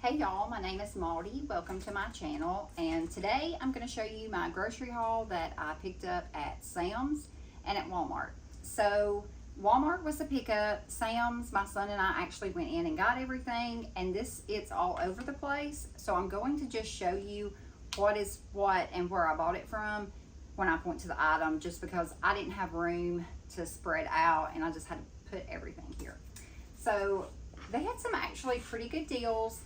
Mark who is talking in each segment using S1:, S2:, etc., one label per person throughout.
S1: Hey y'all, my name is Maudie. Welcome to my channel, and today I'm going to show you my grocery haul that I picked up at Sam's and at Walmart. So Walmart was the pickup. Sam's, my son and I actually went in and got everything, and it's all over the place. So I'm going to just show you what is what and where I bought it from when I point to the item, just because I didn't have room to spread out and I just had to put everything here. So they had some actually pretty good deals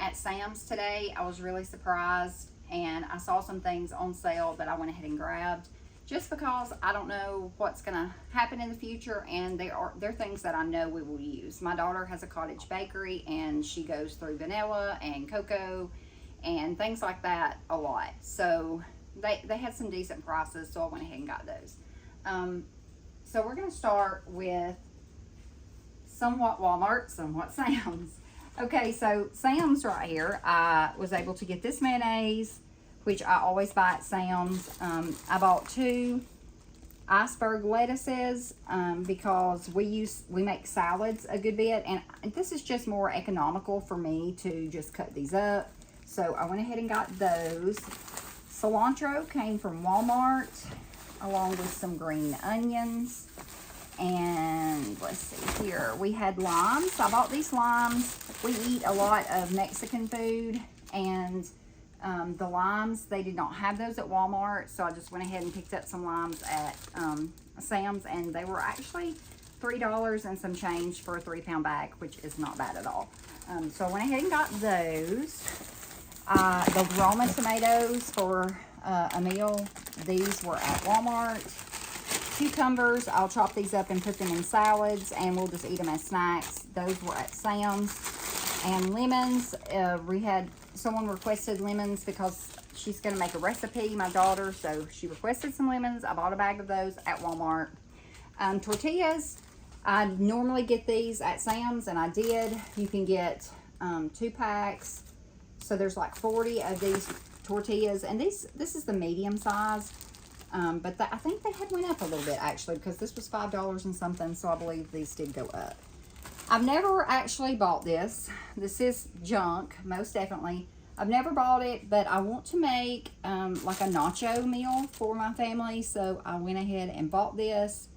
S1: at Sam's today. I was really surprised, and I saw some things on sale that I went ahead and grabbed just because I don't know what's gonna happen in the future, and they're things that I know we will use. My daughter has a cottage bakery and she goes through vanilla and cocoa and things like that a lot. So they had some decent prices, so I went ahead and got those. So we're gonna start with somewhat Walmart, somewhat Sam's. Okay, so Sam's right here, I was able to get this mayonnaise, which I always buy at Sam's. I bought 2 iceberg lettuces because we make salads a good bit, and this is just more economical for me to just cut these up. So I went ahead and got those. Cilantro came from Walmart, along with some green onions. And let's see here, we had limes. I bought these limes. We eat a lot of Mexican food, and the limes, they did not have those at Walmart, so I just went ahead and picked up some limes at Sam's, and they were actually $3 and some change for a 3-pound bag, which is not bad at all. So I went ahead and got those. The Roma tomatoes for a meal, these were at Walmart. Cucumbers, I'll chop these up and put them in salads, and we'll just eat them as snacks. Those were at Sam's. And lemons, we had someone requested lemons because she's going to make a recipe, my daughter, so she requested some lemons. I bought a bag of those at Walmart. Tortillas, I normally get these at Sam's, and I did. You can get 2 packs, so there's like 40 of these tortillas, and this is the medium size. But I think they had went up a little bit actually, because this was $5 and something, so I believe these did go up. I've never actually bought this. This is junk, most definitely. I've never bought it, but I want to make like a nacho meal for my family, so I went ahead and bought this.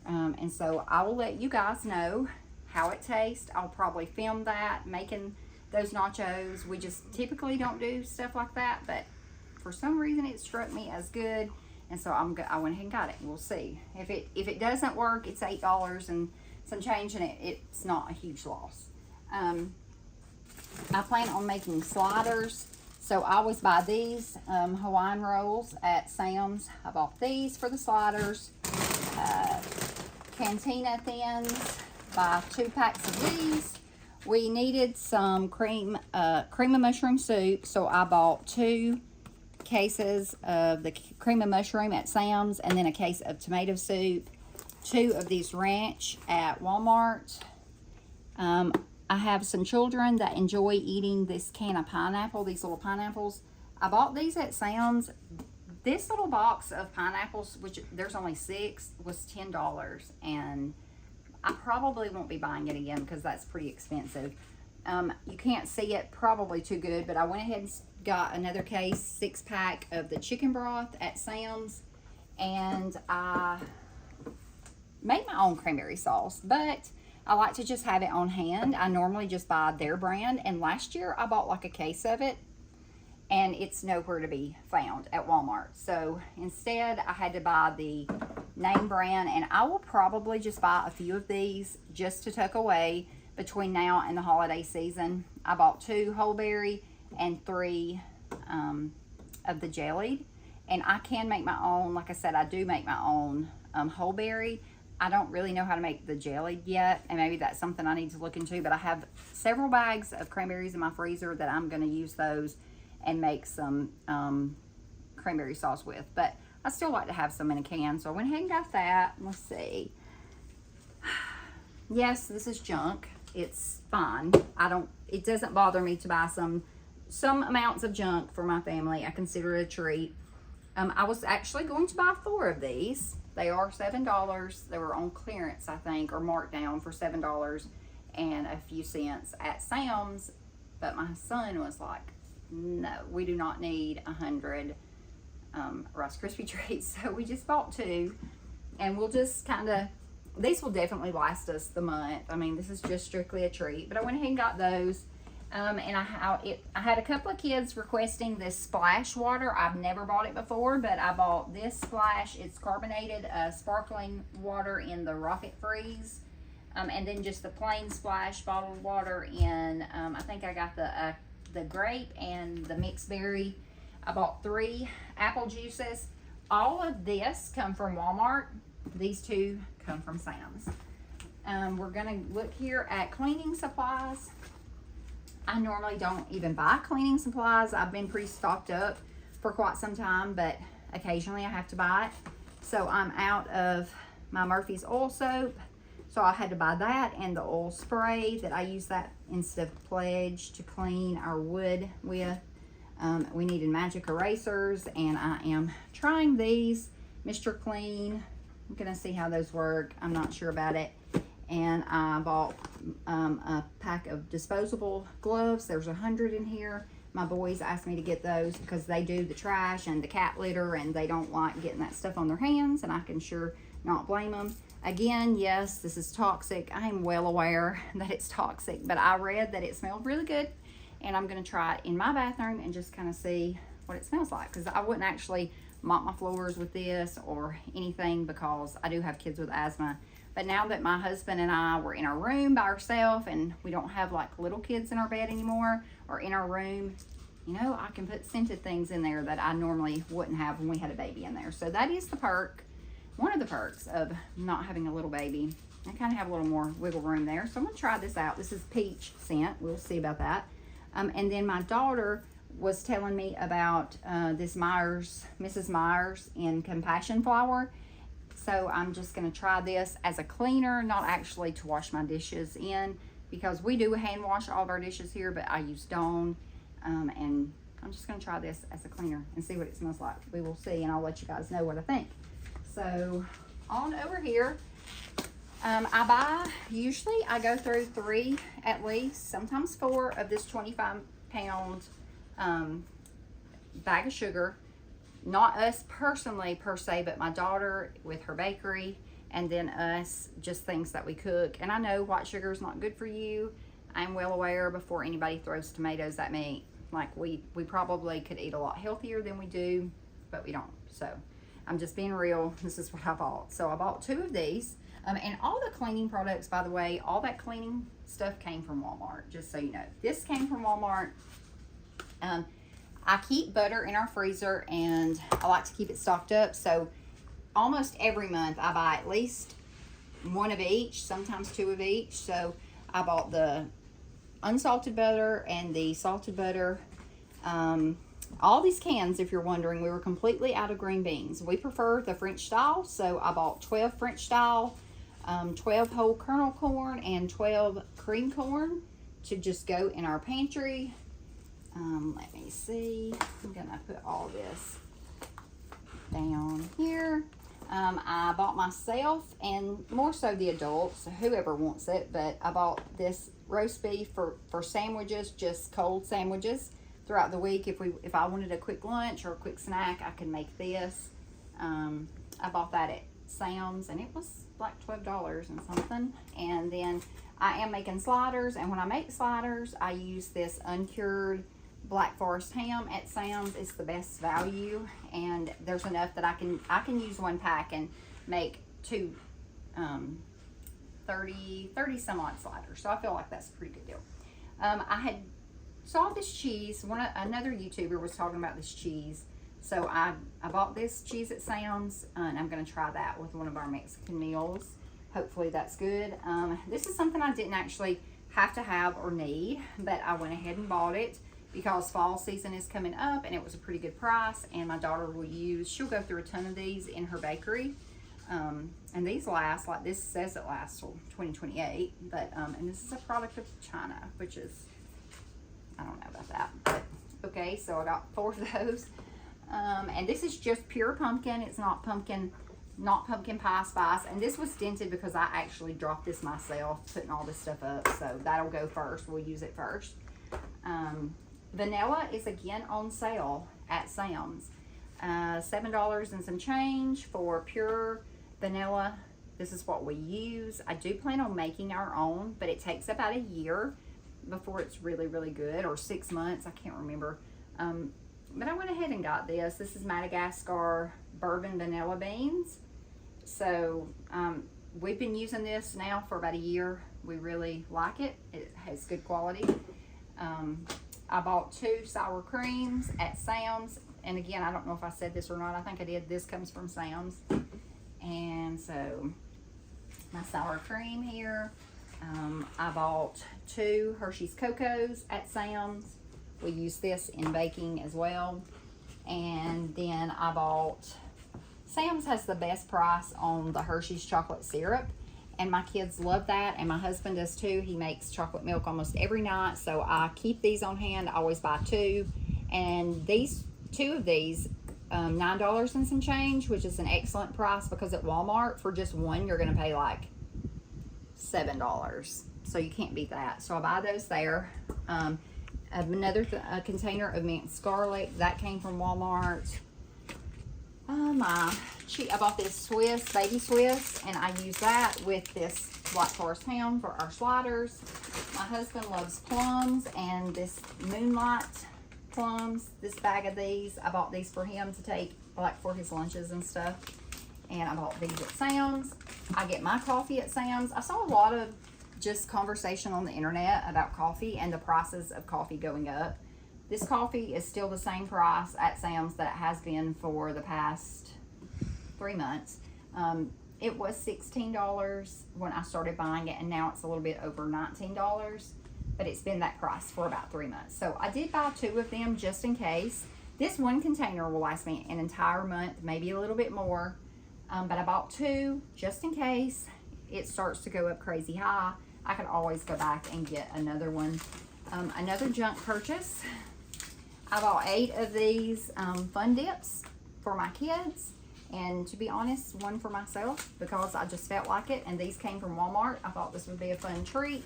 S1: And so I will let you guys know how it tastes. I'll probably film that, making those nachos. We just typically don't do stuff like that, but for some reason it struck me as good. And so I went ahead and got it. We'll see. If it doesn't work, it's $8 and some change, and it's not a huge loss. I plan on making sliders. So I always buy these Hawaiian rolls at Sam's. I bought these for the sliders. Cantina Thins, buy 2 packs of these. We needed some cream of mushroom soup, so I bought 2 cases of the cream of mushroom at Sam's, and then a case of tomato soup. 2 of these ranch at Walmart. I have some children that enjoy eating this can of pineapple, these little pineapples. I bought these at Sam's. This little box of pineapples, which there's only 6, was $10, and I probably won't be buying it again because that's pretty expensive. You can't see it probably too good, but I went ahead and got another case, 6-pack of the chicken broth at Sam's, and I made my own cranberry sauce, but I like to just have it on hand. I normally just buy their brand, and last year I bought like a case of it, and it's nowhere to be found at Walmart. So instead I had to buy the name brand, and I will probably just buy a few of these just to tuck away between now and the holiday season. I bought 2 whole berry and 3 of the jellied, and I can make my own. Like I said, I do make my own whole berry. I don't really know how to make the jellied yet, and maybe that's something I need to look into, but I have several bags of cranberries in my freezer that I'm going to use those and make some cranberry sauce with, but I still like to have some in a can, so I went ahead and got that. Let's see. Yes, this is junk. It's fine. It doesn't bother me to buy some amounts of junk for my family. I consider it a treat. I was actually going to buy 4 of these. They are $7. They were on clearance, I think, or marked down for $7 and a few cents at Sam's. But my son was like, no, we do not need 100 Rice Krispie treats. So we just bought 2, and we'll just kind of, these will definitely last us the month. I mean, this is just strictly a treat, but I went ahead and got those. And I had a couple of kids requesting this splash water. I've never bought it before, but I bought this splash. It's carbonated sparkling water in the Rocket Freeze. And then just the plain splash bottled water in, I think I got the grape and the mixed berry. I bought 3 apple juices. All of this come from Walmart. These 2 come from Sam's. We're gonna look here at cleaning supplies. I normally don't even buy cleaning supplies. I've been pretty stocked up for quite some time, but occasionally I have to buy it. So I'm out of my Murphy's oil soap. So I had to buy that and the oil spray that I use that instead of Pledge to clean our wood with. We needed magic erasers, and I am trying these Mr. Clean. I'm gonna see how those work. I'm not sure about it. And I bought a pack of disposable gloves. There's 100 in here. My boys asked me to get those because they do the trash and the cat litter, and they don't like getting that stuff on their hands, and I can sure not blame them. Again, yes, this is toxic. I am well aware that it's toxic, but I read that it smelled really good, and I'm gonna try it in my bathroom and just kind of see what it smells like, because I wouldn't actually mop my floors with this or anything because I do have kids with asthma. But now that my husband and I were in our room by ourselves, and we don't have like little kids in our bed anymore or in our room, you know, I can put scented things in there that I normally wouldn't have when we had a baby in there. So that is the perk, one of the perks of not having a little baby. I kind of have a little more wiggle room there. So I'm gonna try this out. This is peach scent. We'll see about that. And then my daughter was telling me about this Mrs. Myers in Compassion Flour. So I'm just gonna try this as a cleaner, not actually to wash my dishes in, because we do hand wash all of our dishes here, but I use Dawn. And I'm just gonna try this as a cleaner and see what it smells like. We will see, and I'll let you guys know what I think. So on over here, usually I go through 3 at least, sometimes 4 of this 25-pound bag of sugar. Not us personally per se, but my daughter with her bakery, and then us, just things that we cook. And I know white sugar is not good for you. I'm well aware before anybody throws tomatoes at me. Like we probably could eat a lot healthier than we do, but we don't. So I'm just being real. This is what I bought. So I bought 2 of these. And all the cleaning products, by the way, all that cleaning stuff came from Walmart, just so you know. This came from Walmart. I keep butter in our freezer, and I like to keep it stocked up. So almost every month I buy at least 1 of each, sometimes 2 of each. So I bought the unsalted butter and the salted butter. All these cans, if you're wondering, we were completely out of green beans. We prefer the French style, so I bought 12 French style, 12 whole kernel corn, and 12 cream corn to just go in our pantry. Let me see. I'm gonna put all this down here. I bought myself, and more so the adults, whoever wants it, but I bought this roast beef for sandwiches, just cold sandwiches throughout the week. If I wanted a quick lunch or a quick snack, I could make this. I bought that at Sam's, and it was like $12 and something. And then I am making sliders, and when I make sliders, I use this uncured Black Forest ham at Sam's. It's the best value, and there's enough that I can use 1 pack and make 2 30 some odd sliders. So I feel like that's a pretty good deal. I had saw this cheese. Another YouTuber was talking about this cheese, so I bought this cheese at Sam's, and I'm going to try that with one of our Mexican meals. Hopefully that's good. This is something I didn't actually have to have or need, but I went ahead and bought it because fall season is coming up, and it was a pretty good price. And my daughter she'll go through a ton of these in her bakery. And these last, like this says it lasts till 2028, but and this is a product of China, which is, I don't know about that, but okay. So I got 4 of those, and this is just pure pumpkin. It's not pumpkin pie spice, and this was dented because I actually dropped this myself putting all this stuff up, so that'll go first. We'll use it first. Vanilla is again on sale at Sam's. $7 and some change for pure vanilla. This is what we use. I do plan on making our own, but it takes about a year before it's really, really good, or 6 months, I can't remember. But I went ahead and got this. This is Madagascar bourbon vanilla beans. So we've been using this now for about a year. We really like it. It has good quality. I bought 2 sour creams at Sam's. And again, I don't know if I said this or not. I think I did. This comes from Sam's. And so my sour cream here. I bought 2 Hershey's Cocos at Sam's. We use this in baking as well. And then I bought, Sam's has the best price on the Hershey's chocolate syrup. And my kids love that, and my husband does too. He makes chocolate milk almost every night, so I keep these on hand. I always buy 2. And these 2 of these, $9 and some change, which is an excellent price, because at Walmart for just one you're going to pay like $7, so you can't beat that. So I buy those there. Another container of minced garlic that came from Walmart. I bought this Swiss, baby Swiss, and I use that with this Black Forest ham for our sliders. My husband loves plums, and this Moonlight plums, this bag of these, I bought these for him to take like for his lunches and stuff. And I bought these at Sam's. I get my coffee at Sam's. I saw a lot of just conversation on the internet about coffee and the prices of coffee going up. This coffee is still the same price at Sam's that it has been for the past 3 months. It was $16 when I started buying it, and now it's a little bit over $19, but it's been that price for about 3 months. So I did buy 2 of them just in case. This one container will last me an entire month, maybe a little bit more, but I bought 2 just in case it starts to go up crazy high. I could always go back and get another one. Another junk purchase. I bought 8 of these Fun Dips for my kids, and to be honest, 1 for myself because I just felt like it, and these came from Walmart. I thought this would be a fun treat.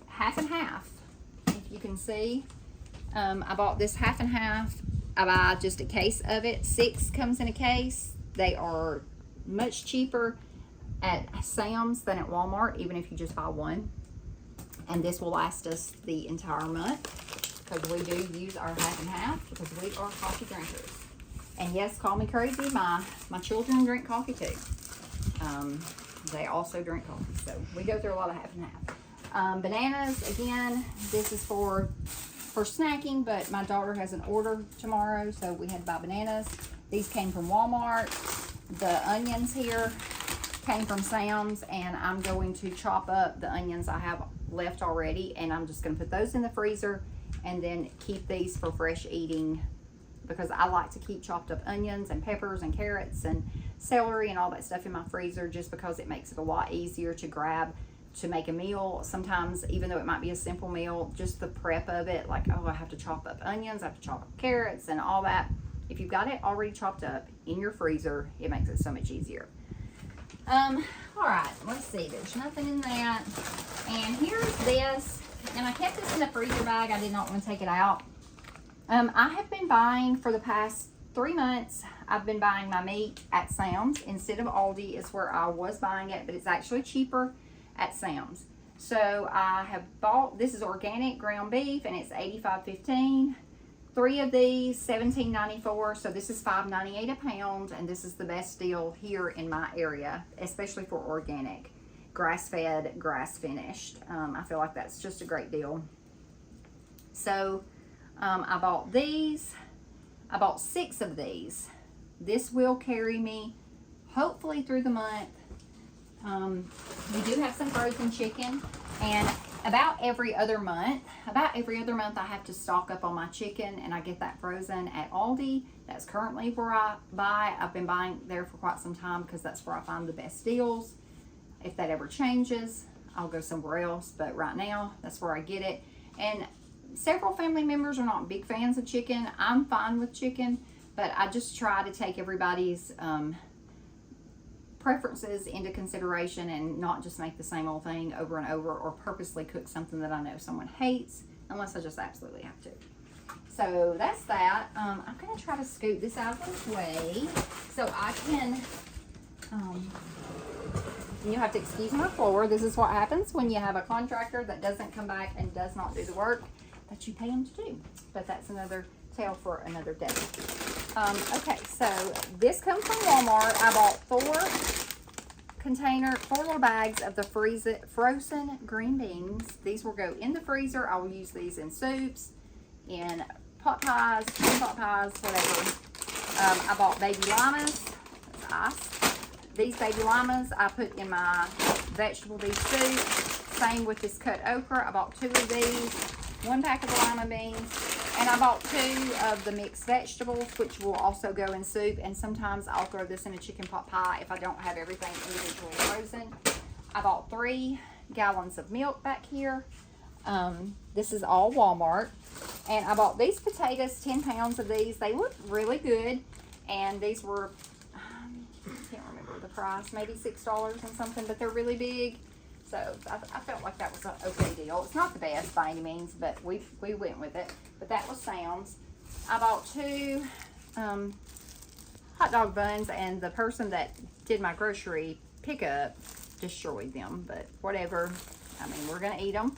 S1: Half and half, if you can see. I bought this half and half. I buy just a case of it. 6 comes in a case. They are much cheaper at Sam's than at Walmart, even if you just buy 1. And this will last us the entire month, because we do use our half and half, because we are coffee drinkers. And yes, call me crazy, my children drink coffee too. They also drink coffee, so we go through a lot of half and half. Bananas, again, this is for snacking, but my daughter has an order tomorrow, so we had to buy bananas. These came from Walmart. The onions here came from Sam's, and I'm going to chop up the onions I have left already, and I'm just going to put those in the freezer and then keep these for fresh eating, because I like to keep chopped up onions and peppers and carrots and celery and all that stuff in my freezer, just because it makes it a lot easier to grab to make a meal. Sometimes, even though it might be a simple meal, just the prep of it, like, oh, I have to chop up onions, I have to chop up carrots and all that. If you've got it already chopped up in your freezer, it makes it so much easier. All right, let's see, there's nothing in that. And here's this, and I kept this in the freezer bag. I did not want to take it out. I have been buying for the past 3 months, I've been buying my meat at Sam's instead of Aldi. Is where I was buying it, but it's actually cheaper at Sam's. So I have bought, this is organic ground beef, and it's $85.15. 3 of these, $17.94. So this is $5.98 a pound, and this is the best deal here in my area, especially for organic, grass-fed, grass-finished. I feel like that's just a great deal. So I bought these. I bought 6 of these. This will carry me hopefully through the month. We do have some frozen chicken, and about every other month I have to stock up on my chicken, and I get that frozen at Aldi. That's currently where I buy. I've been buying there for quite some time because that's where I find the best deals. If that ever changes, I'll go somewhere else, but right now that's where I get it. And several family members are not big fans of chicken. I'm fine with chicken, but I just try to take everybody's preferences into consideration and not just make the same old thing over and over, or purposely cook something that I know someone hates. unless I just absolutely have to. So that's that. I'm going to try to scoot this out of the way so I can, you have to excuse my floor. This is what happens when you have a contractor that doesn't come back and does not do the work that you pay him to do. But that's another tale for another day. Okay, so this comes from Walmart. I bought four little bags of the frozen green beans. These will go in the freezer. I will use these in soups, in pot pies, pot pies, whatever. I bought baby llamas. That's ice. These baby llamas I put in my vegetable beef soup. Same with this cut okra. I bought 2 of these, 1 pack of the lima beans, and I bought 2 of the mixed vegetables, which will also go in soup. And sometimes I'll throw this in a chicken pot pie if I don't have everything individually frozen. I bought 3 gallons of milk back here. This is all Walmart. And I bought these potatoes, 10 pounds of these. They look really good. And these were, I can't remember the price, maybe $6 and something, but they're really big. So I felt like that was an okay deal. It's not the best by any means, but we went with it. But that was Sam's. I bought 2 hot dog buns, and the person that did my grocery pickup destroyed them. But whatever. I mean, we're going to eat them.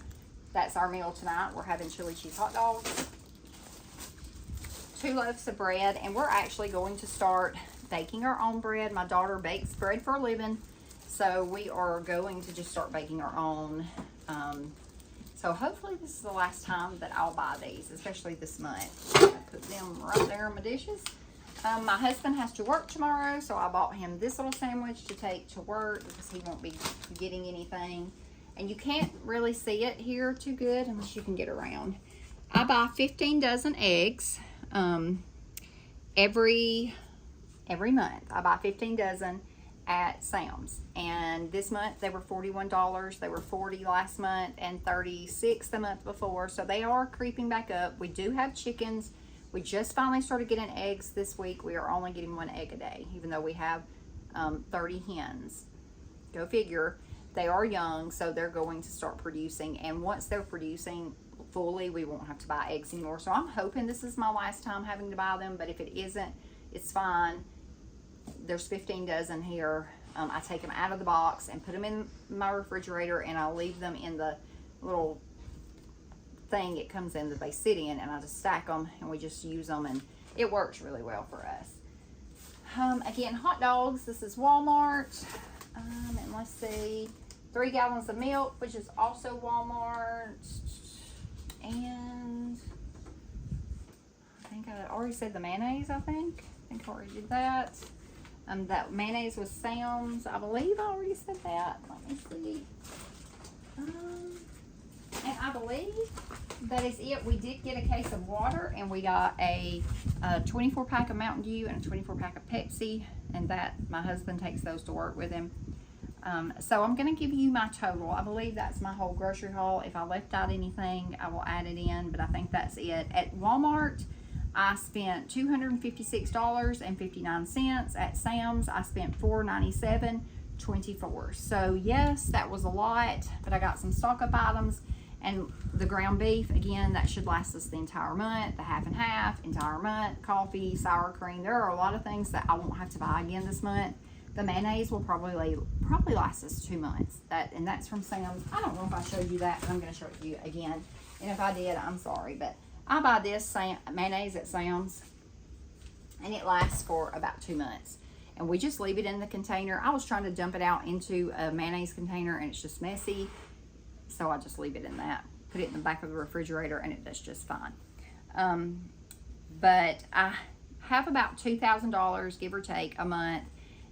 S1: That's our meal tonight. We're having chili cheese hot dogs. 2 loaves of bread, and we're actually going to start baking our own bread. My daughter bakes bread for a living, so we are going to just start baking our own. So hopefully this is the last time that I'll buy these, especially this month. I put them right there in my dishes. My husband has to work tomorrow, so I bought him this little sandwich to take to work because he won't be getting anything. And you can't really see it here too good unless you can get around. I buy 15 dozen eggs every month. I buy 15 dozen at Sam's. And this month they were $41. They were $40 last month and $36 the month before. So they are creeping back up. We do have chickens. We just finally started getting eggs this week. We are only getting 1 egg a day, even though we have 30 hens. Go figure. They are young, so they're going to start producing. And once they're producing fully, we won't have to buy eggs anymore. So I'm hoping this is my last time having to buy them. But if it isn't, it's fine. There's 15 dozen here. I take them out of the box and put them in my refrigerator, and I leave them in the little thing it comes in that they sit in, and I just stack them and we just use them, and it works really well for us. Again, hot dogs. This is Walmart. And let's see, 3 gallons of milk, which is also Walmart. And I think I already said the mayonnaise. I think I already did that. That mayonnaise was Sam's. I believe I already said that. Let me see. And I believe that is it. We did get a case of water, and we got a 24 pack of Mountain Dew and a 24 pack of Pepsi, and that my husband takes those to work with him. So I'm going to give you my total. I believe that's my whole grocery haul. If I left out anything, I will add it in, but I think that's it. At Walmart, I spent $256.59. At Sam's, I spent $497.24. So yes, that was a lot, but I got some stock up items. And the ground beef, again, that should last us the entire month. The half and half, entire month. Coffee, sour cream. There are a lot of things that I won't have to buy again this month. The mayonnaise will probably last us 2 months. And that's from Sam's. I don't know if I showed you that, but I'm going to show it to you again. And if I did, I'm sorry. But I buy this mayonnaise at Sam's, and it lasts for about 2 months. And we just leave it in the container. I was trying to dump it out into a mayonnaise container, and it's just messy. So I just leave it in that. Put it in the back of the refrigerator, and it does just fine. But I have about $2,000, give or take, a month.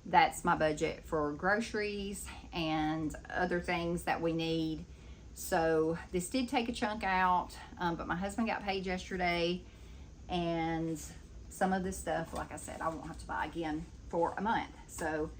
S1: That's my budget for groceries and other things that we need. So this did take a chunk out, but my husband got paid yesterday, and some of this stuff, like I said, I won't have to buy again for a month. So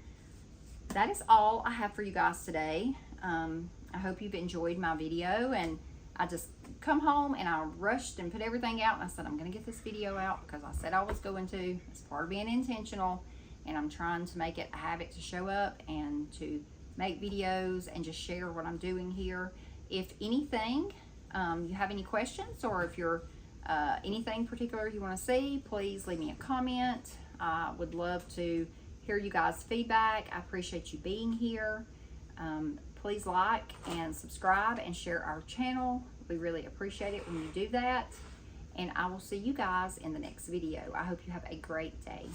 S1: that is all I have for you guys today. I hope you've enjoyed my video, and I just come home and I rushed and put everything out, and I said I'm going to get this video out because I said I was going to. It's part of being intentional, and I'm trying to make it a habit to show up and to make videos and just share what I'm doing here. If anything, you have any questions, or if you're anything particular you want to see, please leave me a comment. I would love to hear you guys' feedback. I appreciate you being here. Please like and subscribe and share our channel. We really appreciate it when you do that. And I will see you guys in the next video. I hope you have a great day.